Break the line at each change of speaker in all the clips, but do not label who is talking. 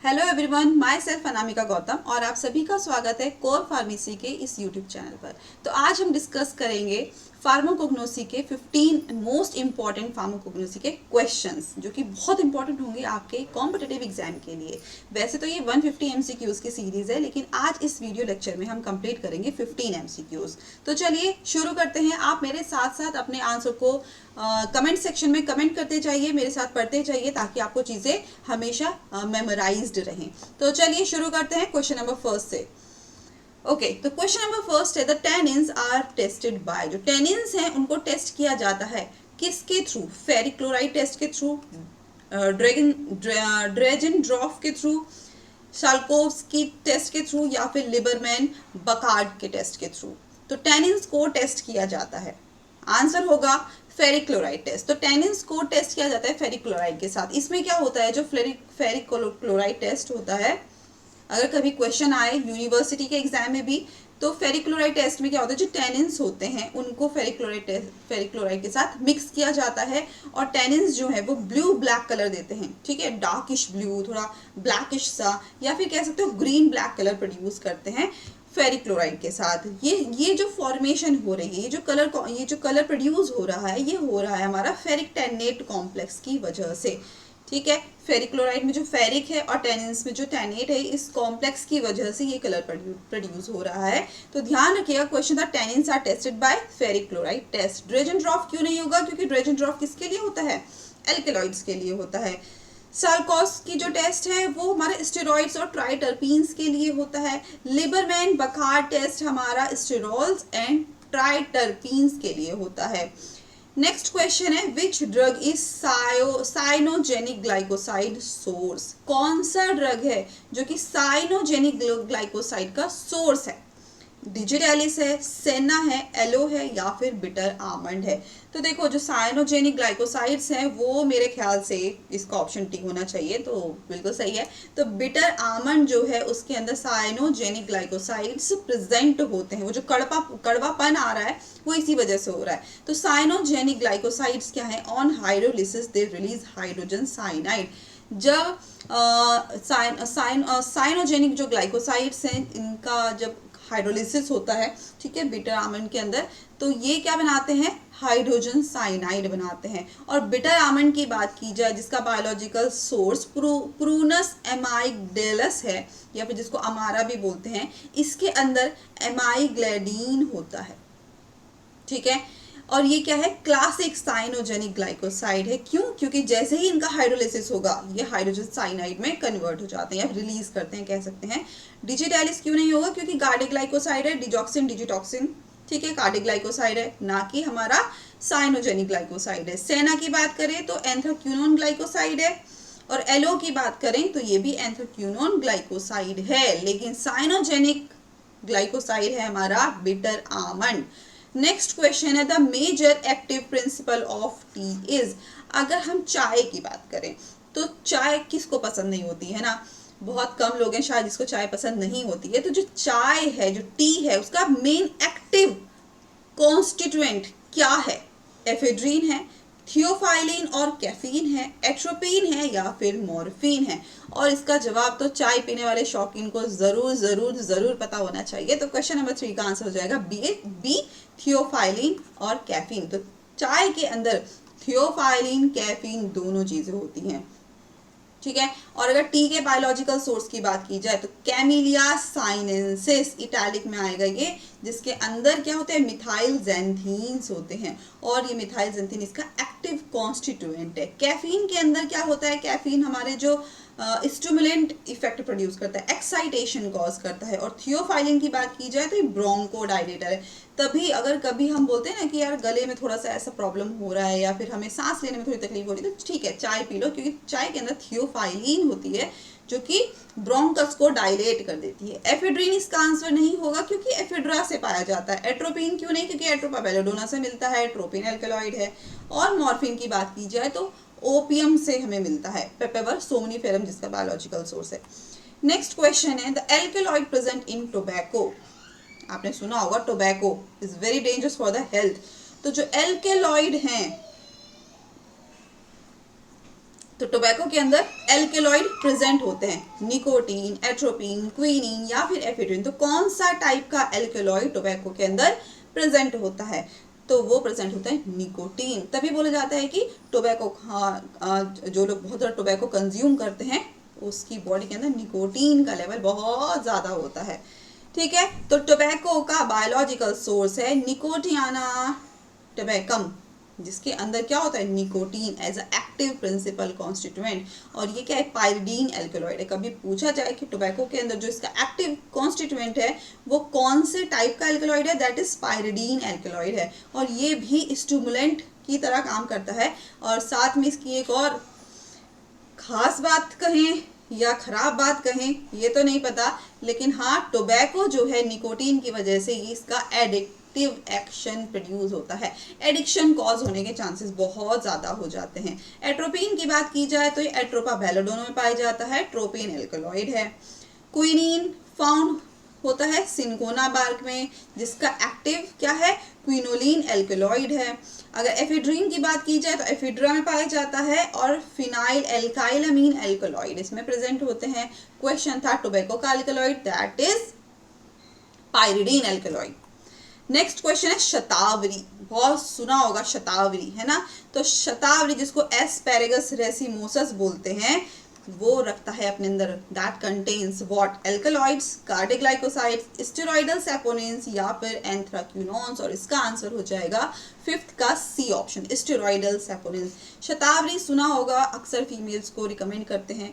Hello everyone, my self Anamika Gautam और आप सभी का स्वागत है कोर फार्मेसी के इस यूट्यूब चैनल पर। तो आज हम डिस्कस करेंगे फार्माकोग्नोसी के 15 मोस्ट इंपॉर्टेंट फार्माकोग्नोसी के क्वेश्चंस, जो कि बहुत इंपॉर्टेंट होंगे आपके कॉम्पिटिटिव एग्जाम के लिए। वैसे तो ये 150 एमसीक्यूज की सीरीज है, लेकिन आज इस वीडियो लेक्चर में हम कंप्लीट करेंगे 15 एमसीक्यूज। तो चलिए शुरू करते हैं। आप मेरे साथ साथ अपने आंसर को कमेंट सेक्शन में कमेंट करते जाइए, मेरे साथ पढ़ते जाइए, ताकि आपको चीज़ें हमेशा मेमोराइज्ड रहें। तो चलिए शुरू करते हैं क्वेश्चन नंबर फर्स्ट से। ओके, तो क्वेश्चन नंबर फर्स्ट है, the tannins are tested by. जो टेनिन्स हैं उनको टेस्ट किया जाता है किसके थ्रू? फेरिक क्लोराइड टेस्ट के थ्रू, ड्रेजन ड्रॉफ के थ्रू, शाल्कोव्स्की टेस्ट के थ्रू, या फिर लिबरमैन बकार्ड के टेस्ट के थ्रू। तो टेनिन्स को टेस्ट किया जाता है, आंसर होगा फेरिक क्लोराइड टेस्ट। तो टेनिन्स को टेस्ट किया जाता है फेरिक क्लोराइड के साथ। इसमें क्या होता है, जो फेरिक क्लोराइड टेस्ट होता है, अगर कभी क्वेश्चन आए यूनिवर्सिटी के एग्जाम में भी, तो फेरिक क्लोराइड टेस्ट में क्या होता है, जो टेनिन्स होते हैं उनको फेरिक क्लोराइड के साथ मिक्स किया जाता है, और टेनिन्स जो है वो ब्लू ब्लैक कलर देते हैं। ठीक है, डार्किश ब्लू, थोड़ा ब्लैकिश सा, या फिर कह सकते हो ग्रीन ब्लैक कलर प्रोड्यूस करते हैं फेरिक क्लोराइड के साथ। ये जो फॉर्मेशन हो रही है, ये जो कलर प्रोड्यूस हो रहा है, ये हो रहा है हमारा फेरिक टेनेट कॉम्प्लेक्स की वजह से। ठीक है, फेरिक क्लोराइड में जो फेरिक है और टेनिन्स में जो टेनेट है, इस कॉम्प्लेक्स की वजह से ये कलर प्रोड्यूस हो रहा है। तो ध्यान रखिएगा, क्वेश्चन था tannins are tested by ferric chloride test. Dragendorff क्यों नहीं होगा? क्योंकि ड्रेजन ड्रॉफ किसके लिए होता है? एल्केलॉइड्स के लिए होता है। साल्कोव्स्की जो टेस्ट है वो हमारे स्टेरॉइड्स और ट्राइटर्पीन्स के लिए होता है। लिबरमैन बकार्ड टेस्ट हमारा स्टेरॉल्स एंड ट्राइटर्पीन्स के लिए होता है। नेक्स्ट क्वेश्चन है, which drug is cyanogenic glycoside source? कौन सा ड्रग है जो कि साइनोजेनिक ग्लाइकोसाइड का सोर्स है? डिजिटालिस है, सेना है, एलो है, या फिर बिटर आमंड है? तो देखो, जो साइनोजेनिक ग्लाइकोसाइड्स हैं वो मेरे ख्याल से इसका ऑप्शन टी होना चाहिए, तो बिल्कुल सही है। तो बिटर आमंड जो है उसके अंदर साइनोजेनिक ग्लाइकोसाइड्स प्रेजेंट होते हैं। वो जो कड़वापन आ रहा है वो इसी वजह से हो रहा है। तो साइनोजेनिक ग्लाइकोसाइड्स क्या है? On hydrolysis they release hydrogen cyanide. जब साइनोजेनिक जो ग्लाइकोसाइड्स हैं, इनका जब हाइड्रोलिसिस होता है, ठीक है, बिटर आमंड के अंदर, तो ये क्या बनाते हैं? हाइड्रोजन साइनाइड बनाते हैं। और बिटर आमंड की बात की जाए, जिसका बायोलॉजिकल सोर्स प्रूनस एमाइगडेलस है, या फिर जिसको अमारा भी बोलते हैं, इसके अंदर एमाइग्लेडीन होता है। ठीक है, और ये क्या है? क्लासिक साइनोजेनिक ग्लाइकोसाइड है। क्यों? क्योंकि जैसे ही इनका हाइड्रोलिसिस होगा, ये हाइड्रोजन साइनाइड में कन्वर्ट हो जाते हैं या रिलीज करते हैं, कह सकते हैं। डिजिटालिस क्यों नहीं होगा? क्योंकि कार्डिक ग्लाइकोसाइड है, डिजॉक्सिन डिजिटॉक्सिन, ठीक है, कार्डिक ग्लाइकोसाइड है, ना कि हमारा साइनोजेनिक ग्लाइकोसाइड है। सेना की बात करें तो एंथ्राक्विनोन ग्लाइकोसाइड है, और एलो की बात करें तो ये भी एंथ्राक्विनोन ग्लाइकोसाइड है। लेकिन साइनोजेनिक ग्लाइकोसाइड है हमारा बिटर आमंड। नेक्स्ट क्वेश्चन है, the major active principle of tea is. अगर हम चाय की बात करें तो चाय किसको पसंद नहीं होती है ना? बहुत कम लोग हैं शायद जिसको चाय पसंद नहीं होती है। तो जो चाय है, जो टी है, उसका मेन एक्टिव कॉन्स्टिट्यूएंट क्या है? एफेड्रीन है, थियोफाइलिन और कैफीन है, एट्रोपिन है, या फिर मॉर्फिन है? और इसका जवाब तो चाय पीने वाले शौकीन को जरूर जरूर जरूर पता होना चाहिए। तो क्वेश्चन नंबर 3 का आंसर हो जाएगा बी थियोफाइलिन और कैफीन। तो चाय के अंदर थियोफाइलिन, कैफीन दोनों चीजें होती हैं। ठीक है, और अगर टी के बायोलॉजिकल सोर्स की बात की जाए तो कैमिलिया साइनेंसिस इटैलिक में आएगा ये, जिसके अंदर क्या होते हैं? मिथाइल ज़ैंथीन्स होते हैं, और ये मिथाइल ज़ैंथीन इसका एक्टिव कॉन्स्टिट्यूएंट है। कैफीन के अंदर क्या होता है? कैफीन हमारे जो स्टिमुलेंट इफेक्ट प्रोड्यूस करता है, एक्साइटेशन कॉज करता है। और थियोफाइलिन की बात की जाए तो ये ब्रोंकोडायलेटर है। तभी अगर कभी हम बोलते हैं ना कि यार गले में थोड़ा सा ऐसा प्रॉब्लम हो रहा है, या फिर हमें सांस लेने में थोड़ी तकलीफ हो रही है, तो ठीक है, चाय पी लो, क्योंकि चाय के अंदर थियोफाइलिन होती है जो कि ब्रोंकस को डायलेट कर देती है। एफेड्रीन इसका आंसर नहीं होगा, क्योंकि एफेड्रा से पाया जाता है। एट्रोपिन क्यों नहीं? क्योंकि एट्रोपा बेलोडोना से मिलता है, ट्रोपिन एल्केलॉइड है। और मॉर्फिन की बात की जाए तो ओपियम से हमें मिलता है, पेपेवर सोमनीफेरम, जिसका बायोलॉजिकल सोर्स है। नेक्स्ट क्वेश्चन है, the alkaloid present in tobacco. आपने सुना होगा tobacco is very dangerous for the health. तो जो एल्केलॉइड हैं तो टोबैको के अंदर एल्केलॉइड प्रेजेंट होते हैं, निकोटीन, एट्रोपिन, क्विनीन या फिर एफेड्रिन। तो कौन सा टाइप का एल्केलॉइड टोबैको के अंदर प्रेजेंट होता है? तो वो प्रेजेंट होता है निकोटीन। तभी बोला जाता है कि टोबैको जो लोग बहुत ज़्यादा टोबैको कंज्यूम करते हैं उसकी बॉडी के अंदर निकोटीन का लेवल बहुत ज़्यादा होता है। ठीक है, तो टोबैको का बायोलॉजिकल सोर्स है निकोटियाना टोबैकम, जिसके अंदर क्या होता है nicotine as a active principle constituent. और ये क्या है? पायरिडीन एल्केलॉइड है। कभी पूछा जाए कि टोबैको के अंदर जो इसका एक्टिव कॉन्स्टिट्यूएंट है वो कौन से टाइप का एल्केलॉइड है, दैट इज पायरिडीन एल्केलॉइड है। और ये भी स्टिमुलेंट की तरह काम करता है। और साथ में इसकी एक और खास बात कहें या खराब बात कहें ये तो नहीं पता, लेकिन हाँ टोबैको जो है निकोटीन की वजह से इसका एडिक्टिव एक्शन प्रोड्यूस होता है, एडिक्शन कॉज होने के चांसेस बहुत ज़्यादा हो जाते हैं। एट्रोपिन की बात की जाए तो ये एट्रोपा बेलाडोना में पाया जाता है, ट्रोपिन एल्कलॉइड है। क्विनीन फाउंड होता है सिनकोना बार्क में, जिसका एक्टिव क्या है? क्विनोलिन एल्कलॉइड है। अगर एफेड्रिन की बात की जाए तो एफिड्रा में पाया जाता है, और फिनाइल एल्काइलामीन एल्कलॉइड इसमें प्रेजेंट होते हैं। क्वेश्चन था टोबैको का alkaloid, that is pyridine alkaloid. Next question है शतावरी। बहुत सुना होगा शतावरी, है ना? तो शतावरी जिसको एस्पेरेगस रेसिमोसस बोलते हैं, वो रखता है अपने अंदर that contains what? Alkaloids, cardioglycosides, steroidal saponins या फिर एंथ्राक्विनोन्स। और इसका आंसर हो जाएगा फिफ्थ का सी ऑप्शन, स्टेरॉइडल सैपोनिन्स। शतावरी सुना होगा, अक्सर फीमेल्स को रिकमेंड करते हैं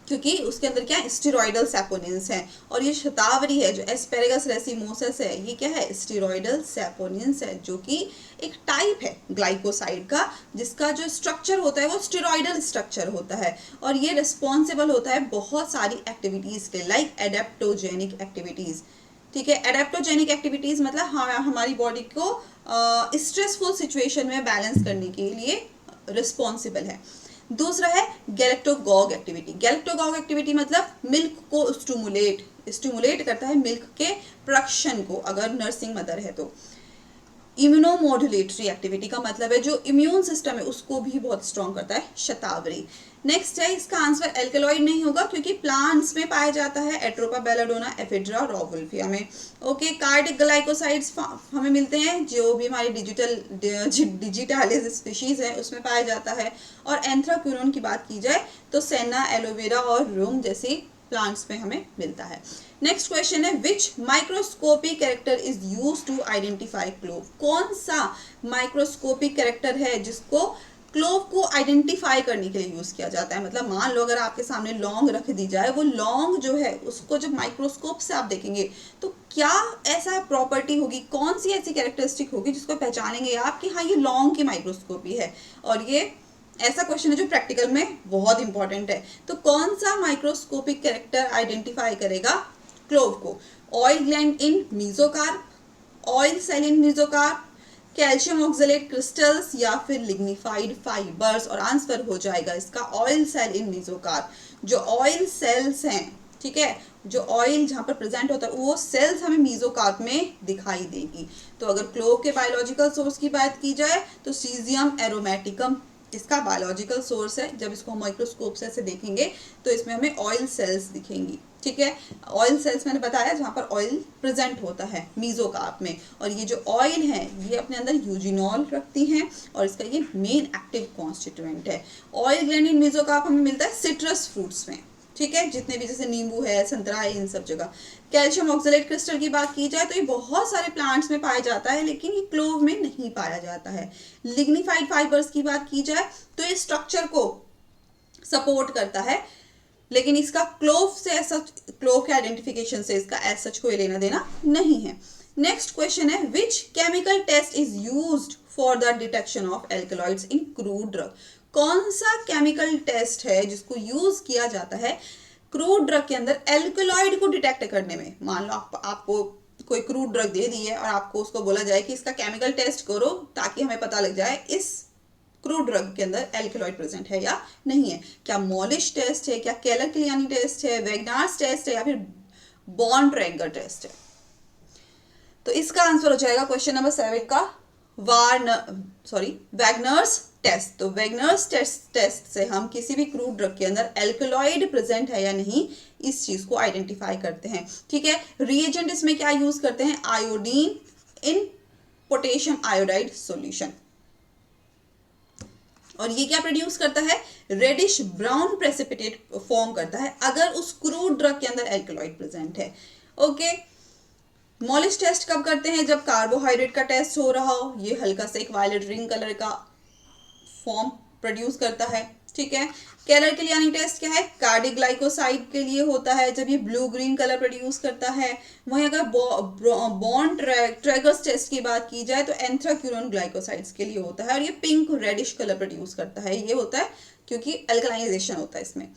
क्योंकि उसके अंदर क्या है? स्टेरॉइडल सैपोनिन्स है। और ये शतावरी है जो एस्पेरेगस रेसिमोसस है, ये क्या है? स्टेरॉइडल सैपोनिन्स है, जो कि एक टाइप है ग्लाइकोसाइड का, जिसका जो स्ट्रक्चर होता है वो स्टेरॉइडल स्ट्रक्चर होता है। और ये रिस्पॉन्सिबल होता है बहुत सारी एक्टिविटीज़ के, लाइक एडेप्टोजेनिक एक्टिविटीज़। ठीक है, एडेप्टोजेनिक एक्टिविटीज़ मतलब हमारी बॉडी को स्ट्रेसफुल सिचुएशन में बैलेंस करने के लिए रिस्पॉन्सिबल है। दूसरा है गैलेक्टोगॉग एक्टिविटी। गैलेक्टोगॉग एक्टिविटी मतलब मिल्क को स्टिमुलेट करता है, मिल्क के प्रोडक्शन को, अगर नर्सिंग मदर है तो। इम्यूनोमोडुलेटरी एक्टिविटी का मतलब है जो इम्यून सिस्टम है उसको भी बहुत स्ट्रॉन्ग करता है, शतावरी। नेक्स्ट है, इसका आंसर एल्कलॉइड नहीं होगा क्योंकि प्लांट्स में पाया जाता है, एट्रोपा बेलाडोना, एफिड्रा, रॉवुल्फिया में। ओके, कार्डिक ग्लाइकोसाइड्स हमें मिलते हैं जो भी हमारी डिजिटालिस स्पीशीज है उसमें पाया जाता है। और एंथ्राक्विनोन की बात की जाए तो सेना, एलोवेरा और रूम जैसी प्लांट्स में हमें मिलता है। नेक्स्ट क्वेश्चन है, which microscopic character is use to identify clove. कौन सा माइक्रोस्कोपिक कैरेक्टर है जिसको क्लोव को आइडेंटिफाई करने के लिए यूज किया जाता है? मतलब मान लो अगर आपके सामने लौंग रख दी जाए, वो लौंग जो है उसको जब माइक्रोस्कोप से आप देखेंगे तो क्या ऐसा प्रॉपर्टी होगी, कौन सी ऐसी कैरेक्टरिस्टिक होगी जिसको पहचानेंगे आप कि हाँ ये लौंग की माइक्रोस्कोपी है? और ये ऐसा क्वेश्चन है जो प्रैक्टिकल में बहुत इंपॉर्टेंट है। तो कौन सा माइक्रोस्कोपिक कैरेक्टर आइडेंटिफाई करेगा क्लोव को? Oil gland in mesocarp, oil cell in mesocarp, calcium oxalate crystals या फिर लिग्निफाइड फाइबर्स। और आंसर हो जाएगा इसका ऑयल सेल इन मीजोकार्प। जो ऑयल सेल्स हैं, ठीक है, जो ऑयल जहाँ पर प्रेजेंट होता है वो सेल्स हमें मीजोकार्प में दिखाई देगी। तो अगर क्लोव के बायोलॉजिकल सोर्स की बात की जाए तो सीजियम एरोमेटिकम इसका बायोलॉजिकल सोर्स है। जब इसको हम माइक्रोस्कोप से ऐसे देखेंगे तो इसमें हमें ऑयल सेल्स दिखेंगी। ठीक है, ऑयल सेल्स मैंने बताया जहाँ पर ऑयल प्रेजेंट होता है मीजोकार्प में। और ये जो ऑयल है ये अपने अंदर यूजिनॉल रखती हैं और इसका ये मेन एक्टिव कॉन्स्टिट्यूएंट है। ऑयल ग्लैंड इन मीजोकार्प हमें मिलता है सिट्रस फ्रूट्स में, ठीक है, जितने भी जैसे नींबू है, संतरा है, इन सब जगह। कैल्शियम ऑक्सलेट क्रिस्टल की बात की जाए तो ये बहुत सारे प्लांट्स में पाया जाता है, लेकिन ये क्लोव में नहीं पाया जाता है। लिग्निफाइड फाइबर्स की बात की जाए तो ये स्ट्रक्चर को सपोर्ट करता है, लेकिन इसका क्लोव से ऐसा, क्लोव के आइडेंटिफिकेशन से इसका एज सच कोई लेना देना नहीं है। नेक्स्ट क्वेश्चन है, which chemical test is used for the detection of alkaloids in crude drug. कौन सा केमिकल टेस्ट है जिसको यूज किया जाता है क्रूड ड्रग के अंदर एल्कलॉइड को डिटेक्ट करने में? मान लो आपको कोई क्रूड ड्रग दे दी है और आपको उसको बोला जाए कि इसका केमिकल टेस्ट करो ताकि हमें पता लग जाए इस क्रूड ड्रग के अंदर एल्कलॉइड प्रेजेंट है या नहीं है। क्या मॉलिश टेस्ट है, क्या केलर-किलियानी टेस्ट है, वेगनार्स टेस्ट है या फिर बॉर्न-ट्रैगर टेस्ट है? तो इसका आंसर हो जाएगा क्वेश्चन नंबर 7 का वैगनर्स टेस्ट। तो वेगनर्स टेस्ट से हम किसी भी क्रूड ड्रग के अंदर एल्कलॉइड प्रेजेंट है या नहीं इस चीज को आइडेंटिफाई करते हैं। ठीक है, रिएजेंट इसमें क्या यूज करते हैं, आयोडीन इन पोटेशियम आयोडाइड सॉल्यूशन। और ये क्या प्रोड्यूस करता है, रेडिश ब्राउन प्रेसिपिटेट फॉर्म करता है अगर उस क्रूड ड्रग के अंदर एल्कलॉइड प्रेजेंट है। ओके, मॉलिश टेस्ट कब करते हैं, जब कार्बोहाइड्रेट का टेस्ट हो रहा हो, ये हल्का सा एक वायलेट रिंग कलर का फॉर्म प्रोड्यूस करता है। ठीक है, केलर के लिए टेस्ट क्या है, कार्डिग्लाइकोसाइड के लिए होता है जब ये ब्लू ग्रीन कलर प्रोड्यूस करता है। वहीं अगर बॉन्ड ट्रैगर्स टेस्ट की बात की जाए तो एंथ्राक्यूरोन ग्लाइकोसाइड्स के लिए होता है और ये पिंक रेडिश कलर प्रोड्यूस करता है। ये होता है क्योंकि एल्कलाइजेशन होता है इसमें।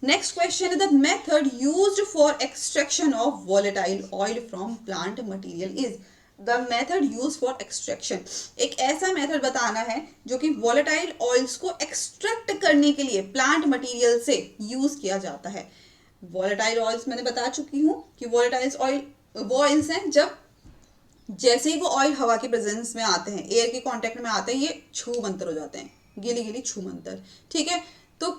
नेक्स्ट क्वेश्चन है, the method used for extraction of volatile oil from plant material is. The method use for extraction, एक ऐसा मेथड बताना है जो कि वॉलेटाइल ऑयल्स को एक्सट्रैक्ट करने के लिए प्लांट मटेरियल से यूज किया जाता है। वॉलेटाइल ऑयल्स मैंने बता चुकी हूँ कि वॉलेटाइल ऑयल वो ऑयल्स हैं जब जैसे ही वो ऑयल हवा के प्रेजेंस में आते हैं, एयर के कांटेक्ट में आते हैं, ये छूमंतर हो जाते हैं, गीली गीली छूमंतर। ठीक है, तो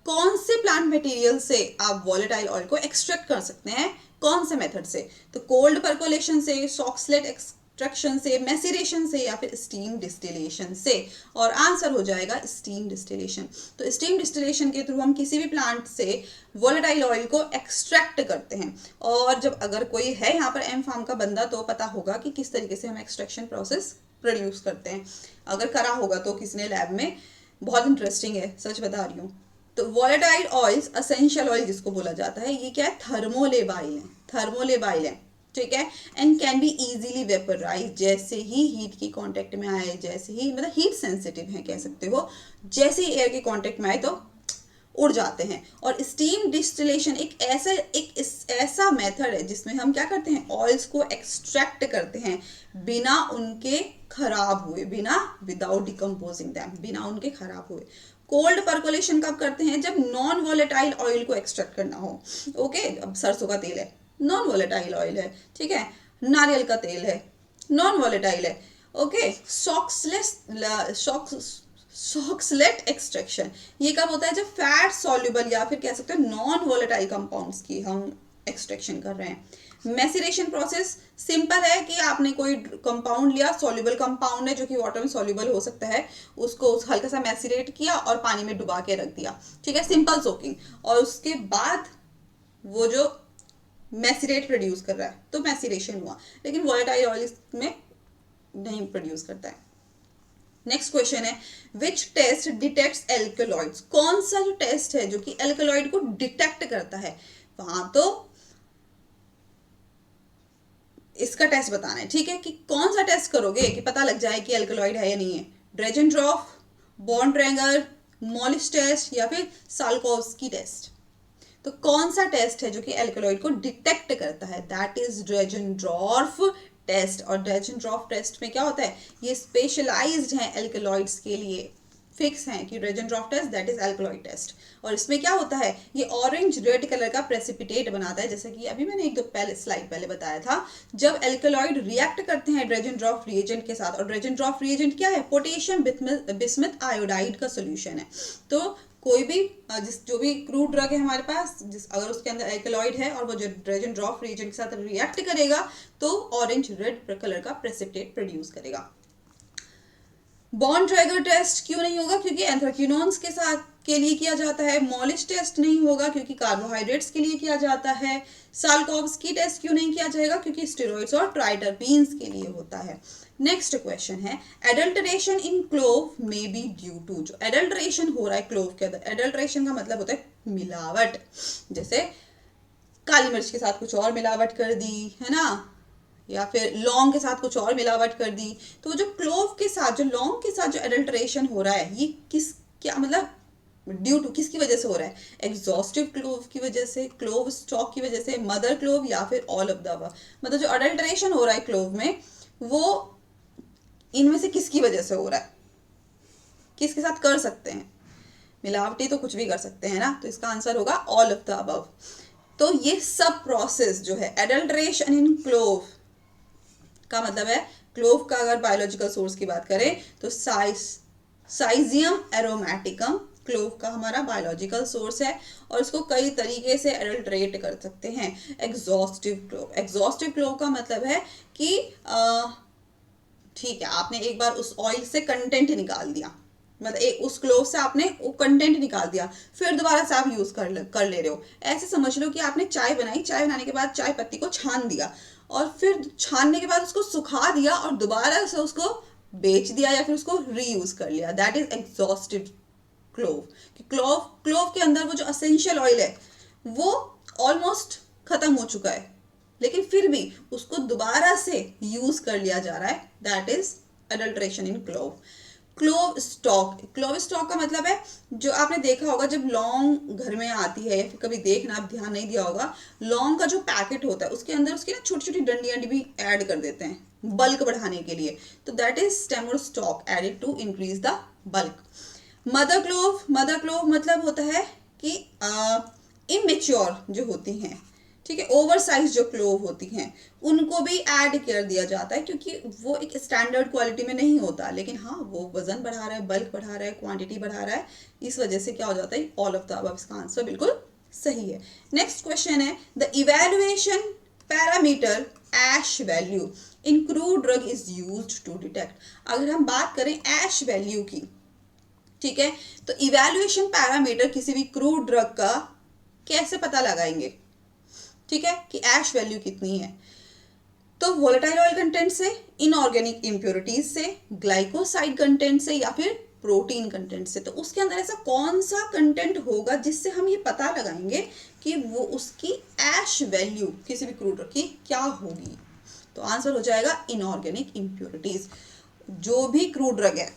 कौन से प्लांट मटेरियल से आप वॉलेटाइल ऑयल को एक्सट्रैक्ट कर सकते हैं, कौन से मेथड से, तो कोल्ड परकोलेशन से, सॉक्सलेट एक्सट्रैक्शन से, मैसिरेशन से या फिर स्टीम डिस्टिलेशन से। और आंसर हो जाएगा स्टीम डिस्टिलेशन। तो स्टीम डिस्टिलेशन के थ्रू हम किसी भी प्लांट से वॉलेटाइल ऑयल को एक्सट्रैक्ट करते हैं। और जब अगर कोई है यहाँ पर एम फार्म का बंदा तो पता होगा कि किस तरीके से हम एक्सट्रैक्शन प्रोसेस प्रोड्यूस करते हैं, अगर करा होगा तो किसी ने लैब में, बहुत इंटरेस्टिंग है, सच बता रही हूँ। तो वॉलेटाइल ऑयल्स, असेंशियल ऑयल जिसको बोला जाता है, ये क्या है, थर्मोलेबाइल है, थर्मोलेबाइल है। ठीक है, and can be easily vaporise, जैसे ही हीट की कांटेक्ट में आए, जैसे ही मतलब हीट सेंसिटिव है कह सकते हो, जैसे ही एयर के कांटेक्ट में आए तो उड़ जाते हैं। और स्टीम डिस्टिलेशन एक ऐसा मेथड है जिसमें हम क्या करते हैं, ऑयल्स को एक्सट्रैक्ट करते हैं बिना उनके खराब हुए, विदाउट डिकम्पोजिंग दैम, बिना उनके खराब हुए। कोल्ड परकोलेशन कब करते हैं, जब नॉन वॉलेटाइल ऑयल को एक्सट्रैक्ट करना हो। ओके, अब सरसों का तेल है, नॉन वॉलेटाइल ऑयल है। ठीक है, नारियल का तेल है, नॉन वॉलेटाइल है। ओके, सॉक्सलेट एक्सट्रैक्शन ये कब होता है, जब फैट सॉल्युबल या फिर कह सकते हैं नॉन वॉलेटाइल कंपाउंड्स की हम एक्सट्रैक्शन कर रहे हैं। मैसिरेशन प्रोसेस सिंपल है कि आपने कोई कंपाउंड लिया, सॉल्युबल कंपाउंड है जो कि वाटर में सॉल्युबल हो सकता है, उसको हल्का सा मैसिरेट किया और पानी में डुबा के रख दिया। ठीक है, सिंपल सोकिंग, और उसके बाद वो जो मैसिरेट प्रोड्यूस कर रहा है तो मैसिरेशन हुआ, लेकिन वॉलेटाइल ऑयल में नहीं प्रोड्यूस करता है। नेक्स्ट क्वेश्चन है, विच टेस्ट डिटेक्ट्स एल्कलॉइड्स, कौन सा जो टेस्ट है जो कि एल्कलॉइड को डिटेक्ट करता है, वहां तो इसका टेस्ट बताना है। ठीक है, कि कौन सा टेस्ट करोगे कि पता लग जाए कि एल्कलॉइड है या नहीं है, ड्रेजनड्रॉफ, बॉन्ड-ट्रैगर, मॉलिश टेस्ट या फिर साल्कोव्स्की टेस्ट। तो कौन सा टेस्ट है जो कि एल्कलॉइड को डिटेक्ट करता है, दैट इज ड्रेजनड्रॉफ टेस्ट। और ड्रेजनड्रॉफ टेस्ट में क्या होता है, ये स्पेशलाइज्ड है एल्कलॉइड्स के लिए, फिक्स है कि Dragendorff test that is alkaloid test. और इसमें क्या होता है, ये ऑरेंज रेड कलर का प्रेसिपिटेट बनाता है, जैसे कि अभी मैंने एक दो स्लाइड पहले बताया था, जब एल्कलॉइड रिएक्ट करते हैं ड्रेजनड्रॉफ रिएजेंट के साथ। और ड्रेजनड्रॉफ रिएजेंट क्या है, पोटेशियम बिस्मथ आयोडाइड का सोल्यूशन है। तो कोई भी जो भी क्रूड ड्रग है हमारे पास, अगर उसके अंदर एल्कलॉइड है और वो जो ड्रेजनड्रॉफ रिएजेंट के साथ रिएक्ट करेगा तो ऑरेंज रेड कलर का प्रेसिपिटेट प्रोड्यूस करेगा। बॉन्ड-ट्रैगर टेस्ट क्यों नहीं होगा, क्योंकि एंथ्राक्विनोन्स के साथ के लिए किया जाता है। मॉलिश टेस्ट नहीं होगा क्योंकि कार्बोहाइड्रेट्स के लिए किया जाता है। साल्कोव्स्की टेस्ट क्यों नहीं किया जाएगा, क्योंकि स्टेरॉइड्स और ट्राइटरपीन्स के लिए होता है। नेक्स्ट क्वेश्चन है, adulteration in clove may be due to, जो एडल्टरेशन हो रहा है क्लोव के अंदर, एडल्टरेशन का मतलब होता है मिलावट, जैसे काली मिर्च के साथ कुछ और मिलावट कर दी है ना, या फिर लौंग के साथ कुछ और मिलावट कर दी। तो जो क्लोव के साथ, जो लौंग के साथ जो एडल्टरेशन हो रहा है, ये क्या मतलब ड्यू टू किसकी वजह से हो रहा है, एग्जॉस्टिव क्लोव की वजह से, क्लोव स्टॉक की वजह से, मदर क्लोव या फिर ऑल ऑफ द अबव। मतलब जो एडल्टरेशन हो रहा है क्लोव में, वो इनमें से किसकी वजह से हो रहा है, किसके साथ कर सकते हैं, मिलावटी तो कुछ भी कर सकते हैं ना, तो इसका आंसर होगा ऑल ऑफ द अबव। तो ये सब प्रोसेस जो है एडल्टरेशन इन क्लोव का मतलब है, क्लोव का अगर बायोलॉजिकल सोर्स की बात करें तो साइजियम एरोमेटिकम क्लोव का हमारा बायोलॉजिकल सोर्स है और इसको कई तरीके से एडल्ट्रेट कर सकते हैं। एग्जॉस्टिव क्लोव का मतलब है कि ठीक है, आपने एक बार उस ऑयल से कंटेंट निकाल दिया, मतलब एक उस क्लोव से आपने वो कंटेंट निकाल दिया, फिर दोबारा से आप यूज कर ले रहे हो। ऐसे समझ लो कि आपने चाय बनाई, चाय बनाने के बाद चाय पत्ती को छान दिया और फिर छानने के बाद उसको सुखा दिया और दोबारा से उसको बेच दिया या फिर उसको रीयूज कर लिया। That is exhaustive clove. Clove clove के अंदर वो जो असेंशियल ऑयल है वो ऑलमोस्ट खत्म हो चुका है, लेकिन फिर भी उसको दोबारा से यूज कर लिया जा रहा है। That is adulteration in clove. Clove stock का मतलब है, जो आपने देखा होगा जब लौंग घर में आती है, या फिर कभी देखना, आप ध्यान नहीं दिया होगा, लौंग का जो पैकेट होता है उसके अंदर उसकी ना छोटी छोटी डंडियां भी ऐड कर देते हैं बल्क बढ़ाने के लिए। तो दैट इज स्टेम और stock added to increase the bulk. Mother clove मतलब होता है कि इमेच्योर जो होती हैं, ठीक है, ओवर साइज जो क्लोव होती हैं उनको भी ऐड कर दिया जाता है, क्योंकि वो एक स्टैंडर्ड क्वालिटी में नहीं होता, लेकिन हाँ वो वजन बढ़ा रहा है, बल्क बढ़ा रहा है, क्वांटिटी बढ़ा रहा है, इस वजह से क्या हो जाता है, ऑल ऑफ द अबव। इसका आंसर बिल्कुल सही है। नेक्स्ट क्वेश्चन है, the evaluation parameter ash value in crude drug is used to detect. अगर हम बात करें ऐश वैल्यू की, ठीक है, तो इवेल्युएशन पैरामीटर किसी भी क्रूड ड्रग का कैसे पता लगाएंगे, ठीक है, कि ऐश वैल्यू कितनी है। तो वोलेटाइल ऑयल कंटेंट से, इनऑर्गेनिक इंप्योरिटीज से, ग्लाइकोसाइड कंटेंट से, या फिर प्रोटीन कंटेंट से। तो उसके अंदर ऐसा कौन सा कंटेंट होगा जिससे हम ये पता लगाएंगे कि वो उसकी ऐश वैल्यू किसी भी क्रूड ड्रग की क्या होगी। तो आंसर हो जाएगा इनऑर्गेनिक इंप्योरिटीज। जो भी क्रूड ड्रग है,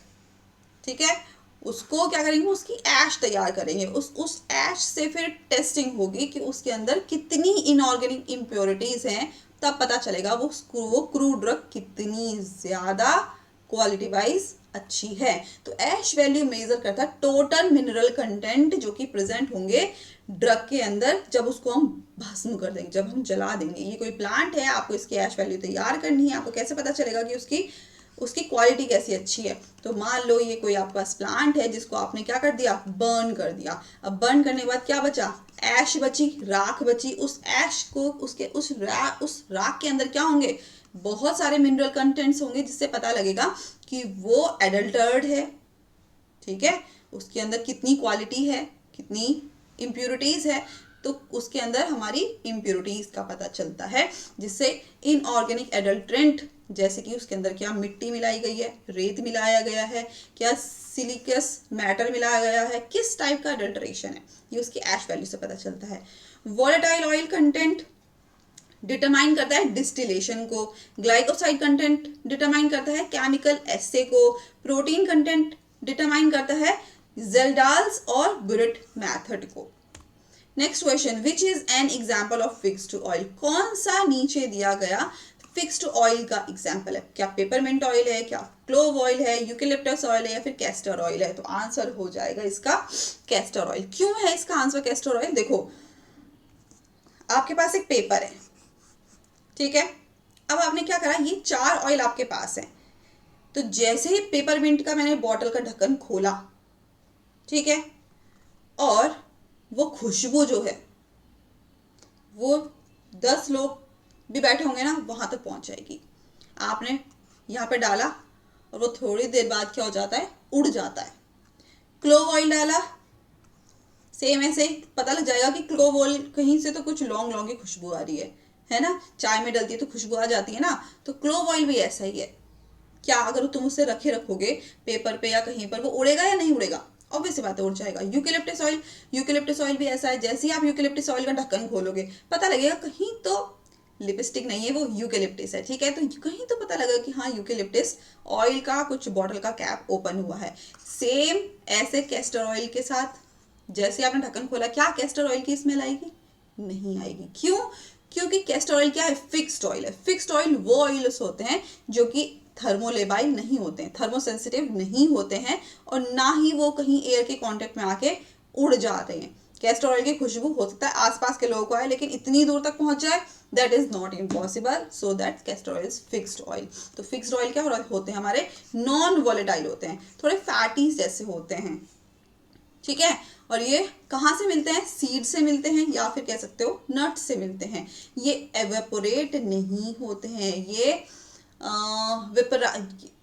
ठीक है, उसको क्या करेंगे, उसकी ऐश तैयार करेंगे, उस ऐश से फिर टेस्टिंग होगी कि उसके अंदर कितनी इनऑर्गेनिक इम्प्योरिटीज हैं, तब पता चलेगा वो क्रूड ड्रग कितनी ज्यादा क्वालिटी वाइज अच्छी है। तो ऐश वैल्यू मेजर करता है टोटल मिनरल कंटेंट जो कि प्रेजेंट होंगे ड्रग के अंदर जब उसको हम भस्म कर देंगे, जब हम जला देंगे। ये कोई प्लांट है, आपको इसकी ऐश वैल्यू तैयार करनी है, आपको कैसे पता चलेगा कि उसकी क्वालिटी कैसी अच्छी है। तो मान लो ये कोई आपके पास प्लांट है जिसको आपने क्या कर दिया, बर्न कर दिया। अब बर्न करने के बाद क्या बचा, ऐश बची, राख बची। उस ऐश को उस राख के अंदर क्या होंगे, बहुत सारे मिनरल कंटेंट्स होंगे, जिससे पता लगेगा कि वो एडल्टर्ड है, ठीक है, उसके अंदर कितनी क्वालिटी है, कितनी इम्प्योरिटीज है। तो उसके अंदर हमारी इम्प्योरिटीज का पता चलता है, जिससे इनऑर्गेनिक एडल्ट्रेंट, जैसे कि उसके अंदर क्या मिट्टी मिलाई गई है, रेत मिलाया गया है, क्या सिलिकस मैटर मिलाया गया है, किस टाइप का एडल्ट्रेशन है, ये उसकी ऐश वैल्यू से पता चलता है। वोलेटाइल ऑयल कंटेंट डिटरमाइन करता है डिस्टिलेशन को, ग्लाइकोसाइड कंटेंट डिटरमाइन करता है केमिकल एसे को, प्रोटीन कंटेंट डिटरमाइन करता है जेल्डाल्स और बुरेट मेथड को। Next question, which is an example of fixed oil. कौन सा नीचे दिया गया फिक्स्ड ऑयल का एग्जाम्पल है, क्या पेपरमिंट ऑयल है, क्या क्लोव ऑयल है, यूकेलिप्टस ऑयल है, या फिर कैस्टर ऑयल है। तो आंसर हो जाएगा इसका कैस्टर ऑयल। क्यों है इसका आंसर कैस्टर ऑयल, देखो आपके पास एक पेपर है, ठीक है, अब आपने क्या करा, ये 4 ऑयल आपके पास है। तो जैसे ही पेपरमिंट का मैंने बॉटल का ढक्कन खोला, ठीक है, और वो खुशबू जो है वो 10 लोग भी बैठे होंगे ना, वहां तक पहुंच जाएगी। आपने यहाँ पे डाला और वो थोड़ी देर बाद क्या हो जाता है, उड़ जाता है। क्लोव ऑयल डाला, सेम ऐसे पता लग जाएगा कि क्लोव ऑयल कहीं से तो कुछ लौंग लौंग की खुशबू आ रही है ना, चाय में डलती है तो खुशबू आ जाती है ना। तो क्लोव ऑयल भी ऐसा ही है। क्या अगर तुम उसे रखोगे पेपर पे या कहीं पर, वो उड़ेगा या नहीं उड़ेगा, ऑब्वियस बात है उड़ जाएगा। यूकेलिप्टस ऑयल भी ऐसा है, जैसे ही आप यूकेलिप्टस ऑयल का ढक्कन खोलोगे पता लगेगा कहीं तो लिपस्टिक नहीं है, वो यूकेलिप्टस है, ठीक है, तो कहीं तो पता लगा कि हाँ यूकेलिप्टस ऑयल का कुछ बॉटल का कैप ओपन हुआ है। सेम ऐसे कैस्टर ऑयल के साथ, जैसे आपने ढक्कन खोला, क्या कैस्टर ऑयल की स्मेल आएगी, नहीं आएगी। क्यों, क्योंकि कैस्टर ऑयल क्या है, फिक्स्ड ऑयल है। फिक्स्ड ऑयल वो ऑयल्स होते हैं जो कि थर्मोलेबाइल नहीं होते हैं, थर्मोसेंसिटिव नहीं होते हैं, और ना ही वो कहीं एयर के कांटेक्ट में आके उड़ जाते हैं। कैस्टर ऑयल की खुशबू हो सकता है आसपास के लोगों को आए, लेकिन इतनी दूर तक पहुंच जाए that is not impossible, so that castor oil is fixed oil. तो फिक्स्ड ऑयल क्या होते हैं हमारे, नॉन वॉलेटाइल होते हैं, थोड़े फैटी जैसे होते हैं, ठीक है। और ये कहाँ से मिलते हैं, सीड से मिलते हैं या फिर कह सकते हो नट से मिलते हैं। ये एवेपोरेट नहीं होते हैं, ये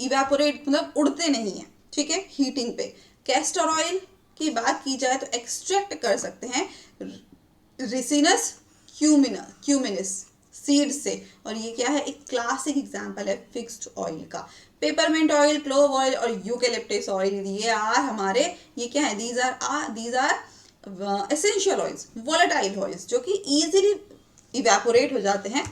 इवेपोरेट मतलब उड़ते नहीं है, ठीक है, हीटिंग पे। कैस्टर ऑयल की बात की जाए तो एक्सट्रैक्ट कर सकते हैं रिसिनस क्यूमिनस सीड से, और ये क्या है, एक क्लासिक एग्जांपल है फिक्स्ड ऑयल का। पेपरमिंट ऑयल, क्लोव ऑयल और यूकेलिप्टस ऑयल, ये आर हमारे, ये क्या है, these are essential oils, volatile oils, जो कि इजीली इवेपोरेट हो जाते हैं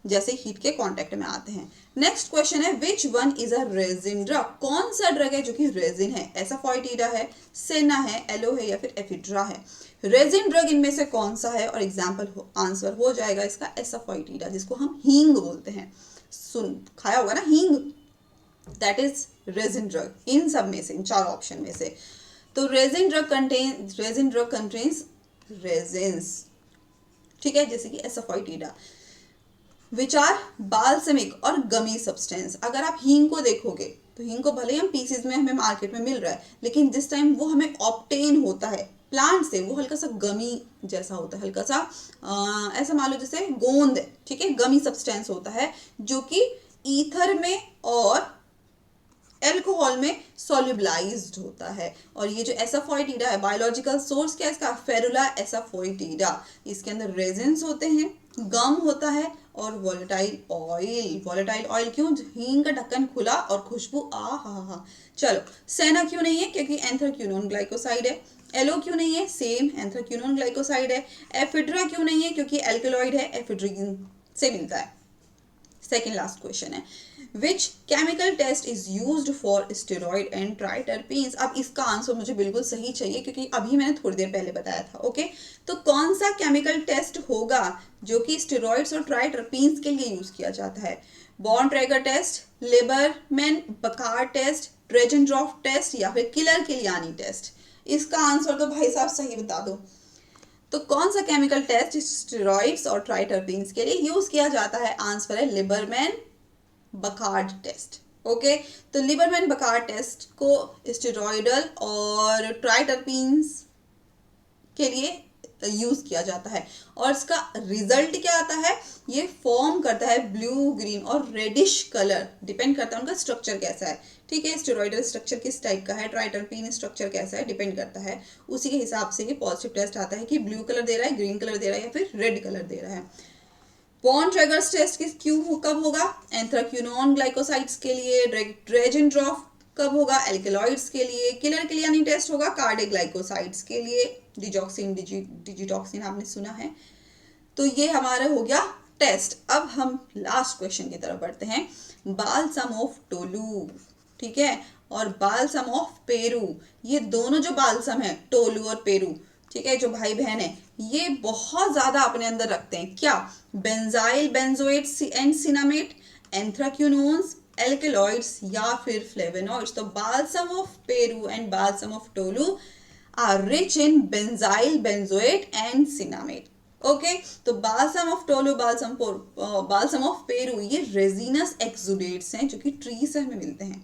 जैसे हीट के कांटेक्ट में आते हैं। नेक्स्ट क्वेश्चन है which one is a resin drug, कौन सा ड्रग है जो कि रेजिन है, एसाफोइटिडा है, सेना है, एलो है या फिर एफिड्रा है। रेजिन ड्रग इनमें से कौन सा है, और एग्जाम्पल आंसर हो जाएगा इसका एसाफोइटिडा, जिसको हम हींग बोलते हैं, सुन खाया होगा ना हींग, that is resin drug in सब में से, इन चार ऑप्शन में से। तो रेजिन ड्रग कंटेन्स रेजिन्स, ठीक है, जैसे कि एसाफोइटिडा, विच आर बाल्समिक और गमी सब्सटेंस। अगर आप हींग को देखोगे तो हींग को भले ही हम पीसेज में हमें मार्केट में मिल रहा है, लेकिन जिस टाइम वो हमें ऑब्टेन होता है प्लांट से, वो हल्का सा गमी जैसा होता है, हल्का सा ऐसा मान लो जैसे गोंद है, ठीक है, गमी सब्सटेंस होता है, जो कि ईथर में और एल्कोहल में सोल्यूबलाइज्ड होता है। और ये जो एसाफोइटिडा है, बायोलॉजिकल सोर्स क्या है इसका, फेरुला एसाफोइटिडा, इसके अंदर रेजिन्स होते हैं, गम होता है और वोलेटाइल ऑयल। वोलेटाइल ऑयल क्यों, हींग का ढक्कन खुला और खुशबू आ हा। चलो, सेना क्यों नहीं है, क्योंकि एंथ्राक्विनोन ग्लाइकोसाइड है। एलो क्यों नहीं है, सेम एंथ्राक्विनोन ग्लाइकोसाइड है। एफिड्रा क्यों नहीं है, क्योंकि एल्कलॉइड है, एफिड्रिन से मिलता है। सेकेंड लास्ट क्वेश्चन है which chemical test is used for steroid and triterpenes. अब इसका आंसर मुझे बिल्कुल सही चाहिए, क्योंकि अभी मैंने थोड़ी देर पहले बताया था, ओके। तो कौन सा केमिकल टेस्ट होगा जो कि स्टेरॉइड्स और ट्राइटरपीन्स के लिए यूज किया जाता है, बॉर्न ट्रैगर टेस्ट, लेबरमैन बकार टेस्ट, ड्रेजनड्रॉफ टेस्ट या फिर किलर किलियानी टेस्ट। इसका आंसर तो भाई साहब सही बता दो। तो कौन सा केमिकल टेस्ट स्टेरॉइड्स और ट्राइटरपीन्स के लिए यूज किया जाता है, आंसर है लिबरमैन बकार्ड टेस्ट, ओके। तो लिबरमैन बकार्ड टेस्ट को स्टेरॉइडल और ट्राइटरपीन्स के लिए यूज किया जाता है, और इसका रिजल्ट क्या आता है, ये फॉर्म करता है ब्लू, ग्रीन और रेडिश कलर, डिपेंड करता है उनका स्ट्रक्चर कैसा है, ठीक है। स्टेरॉइडल स्ट्रक्चर किस टाइप का है, ट्राइटरपीन स्ट्रक्चर कैसा है, डिपेंड करता है, उसी के हिसाब से ही पॉजिटिव टेस्ट आता है कि ब्लू कलर दे रहा है, ग्रीन कलर दे रहा है या फिर रेड कलर दे रहा है। बॉर्न ट्रैगर्स टेस्ट कब होगा, एंथ्राक्विनोन ग्लाइकोसाइड्स के लिए। ड्रेजनड्रॉफ कब होगा, एल्केलॉइड्स के लिए। किलर किलियानी टेस्ट होगा कार्डियोग्लाइकोसाइड्स के लिए। डिजॉक्सिन, डिजिटॉक्सिन आपने सुना है। तो ये हमारा हो गया टेस्ट। अब हम लास्ट क्वेश्चन की तरफ बढ़ते हैं, बालसम ऑफ टोलू, ठीक है, और बालसम ऑफ पेरू। ये दोनों जो बालसम है, टोलू और पेरू, ठीक है, जो भाई बहन है, ये बहुत ज्यादा अपने अंदर रखते हैं क्या, benzyl benzoate and cinnamate, anthraquinones, alkaloids या फिर फ्लेवोनॉइड्स। तो balsam of Peru and balsam of Tolu are rich in benzyl benzoate and cinnamate, okay. तो balsam of Tolu, balsam of Peru, ये रेजिनस एक्सुडेट्स हैं जो कि ट्री से हमें मिलते हैं,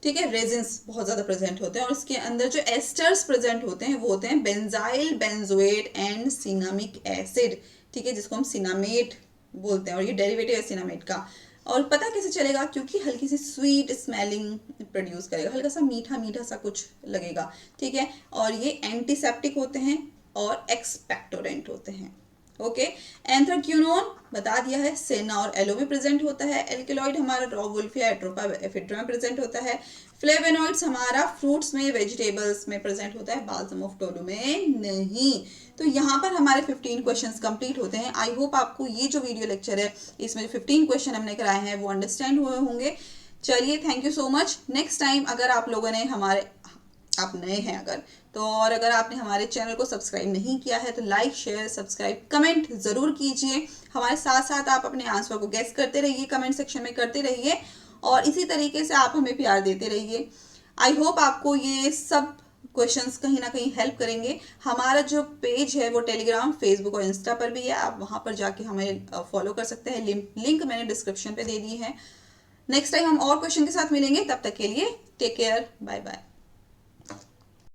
ठीक है। रेजिन्स बहुत ज़्यादा प्रेजेंट होते हैं और इसके अंदर जो एस्टर्स प्रेजेंट होते हैं वो होते हैं benzyl benzoate and cinnamic acid, ठीक है, जिसको हम सिनामेट बोलते हैं, और ये डेरिवेटिव है सिनामेट का। और पता कैसे चलेगा, क्योंकि हल्की सी स्वीट स्मेलिंग प्रोड्यूस करेगा, हल्का सा मीठा मीठा सा कुछ लगेगा, ठीक है। और ये एंटीसेप्टिक होते हैं और एक्सपेक्टोरेंट होते हैं, ओके। एंथ्राक्विनोन बता दिया है, सेना और एलो में प्रेजेंट होता है। एल्केलॉइड हमारा रॉवुल्फिया एट्रोपा एफिड्रा में प्रेजेंट होता है। फ्लेवोनॉइड्स हमारा फ्रूट्स में, वेजिटेबल्स में प्रेजेंट होता है, बालसम ऑफ टोलू में नहीं। तो यहाँ पर हमारे 15 क्वेश्चंस कंप्लीट होते हैं। आई होप आपको ये जो वीडियो लेक्चर है, इसमें 15 क्वेश्चन हमने कराए हैं वो अंडरस्टैंड हुए होंगे। चलिए, thank you so much. Next time अगर आप लोगों ने आप नए हैं अगर तो, और अगर आपने हमारे चैनल को सब्सक्राइब नहीं किया है तो लाइक, शेयर, सब्सक्राइब, कमेंट ज़रूर कीजिए। हमारे साथ साथ आप अपने आंसर को गेस करते रहिए, कमेंट सेक्शन में करते रहिए, और इसी तरीके से आप हमें प्यार देते रहिए। आई होप आपको ये सब क्वेश्चंस कहीं ना कहीं हेल्प करेंगे। हमारा जो पेज है वो टेलीग्राम, फेसबुक और इंस्टा पर भी है, आप वहां पर जाके हमें फॉलो कर सकते हैं। लिंक मैंने डिस्क्रिप्शन पे दे दी है। नेक्स्ट टाइम हम और क्वेश्चन के साथ मिलेंगे, तब तक के लिए टेक केयर, बाय बाय।